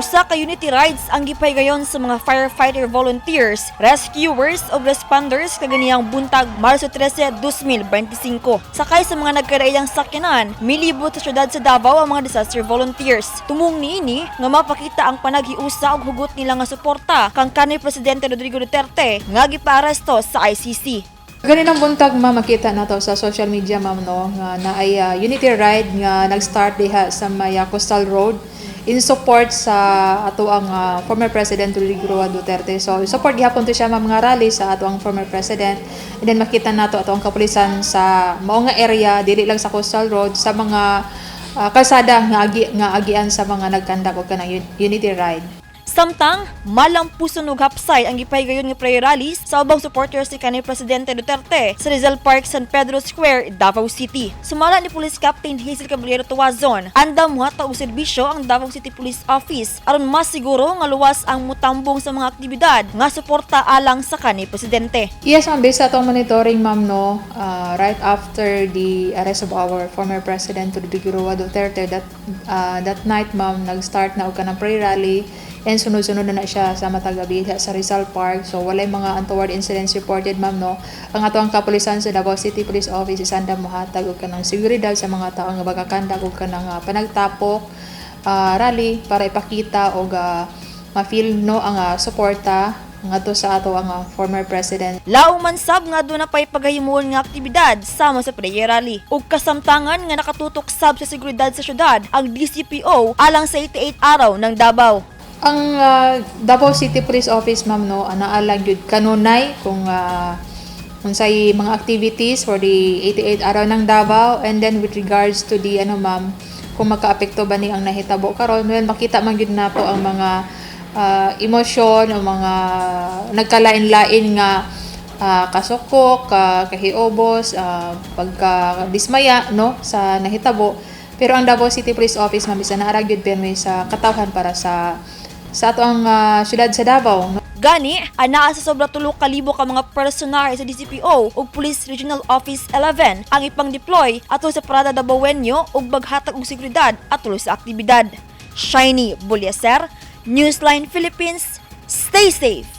Usa ka unity rides ang gipaygayon sa mga firefighter volunteers, rescuers ug responders kaganiyang buntag Marso 13, 2025. Sakay sa mga nagkadaiyang sakyanan, milibot sa syudad sa Davao ang mga disaster volunteers. Tumong niini nga mapakita ang panaghiusa ug hugot nila nga suporta kang kanhi Presidente Rodrigo Duterte nga gipaaresto sa ICC. Ganinang buntag makita nato sa social media ma'am no nga naay unity ride nga nag-start diha sa may Coastal Road in support sa ato ang former President Rodrigo Duterte. So support gihapon to siya mga rally sa ato ang former President. And then makita nato ato ang kapulisan sa mao nga area dili lang sa Coastal Road sa mga kalsada nga agian sa mga nagkandak og kanang unity ride. Samtang, malampuson ug hapsay ang gipahigayon nga prayer rallies sa ubang supporters ni kanhi Presidente Duterte sa Rizal Park, San Pedro Square, Davao City. Sumala ni Police Captain Hazel Caballero Tuazon, andam muhata og serbisyo ang Davao City Police Office aron mas siguro nga luwas ang mutambong sa mga aktibidad nga suporta alang sa kanhi Presidente. Yes, ma'am, based sa atong monitoring ma'am no, right after the arrest of our former President Rodrigo Duterte, that night ma'am, nag-start na og kanang prayer rally. And sunod-sunod na siya sa matagabi sa Rizal Park. So walay mga untoward incidents reported ma'am no. Ang ato ang kapulisan sa Davao City Police Office isanda mohatag og kanang seguridad sa mga tao nga magakanda og kanang panagtapok rally para ipakita og ma-feel no ang suporta ngadto sa ato ang former president. Laong man sab nga aduna pay paghimuon nga aktibidad sama sa prayer rally. Ug kasamtangan nga nakatutok sab sa seguridad sa syudad ang DCPO alang sa 88 araw ng Davao. Ang Davao City Police Office ma'am no anaalang gyud kanunay kung unsay mga activities for the 88 araw ng Davao, and then with regards to the ma'am kung magkaapekto ba ni ang nahitabo karon, well makita man gyud nato ang mga emosyon o mga nagkalain-lain nga kasukok, kahiobos, pagka-dismaya no sa nahitabo. Pero ang Davao City Police Office ma'am isa naara gyud permi sa katawhan para sa ato ang syudad sa Davao. Gani, anaa sa sobra 3,000 ka mga personal sa DCPO ug Police Regional Office 11 ang ipang-deploy ato sa Parada Davaoenyo ug baghatag og seguridad ato sa aktibidad. Shiny Bulyaser, Newsline Philippines, stay safe!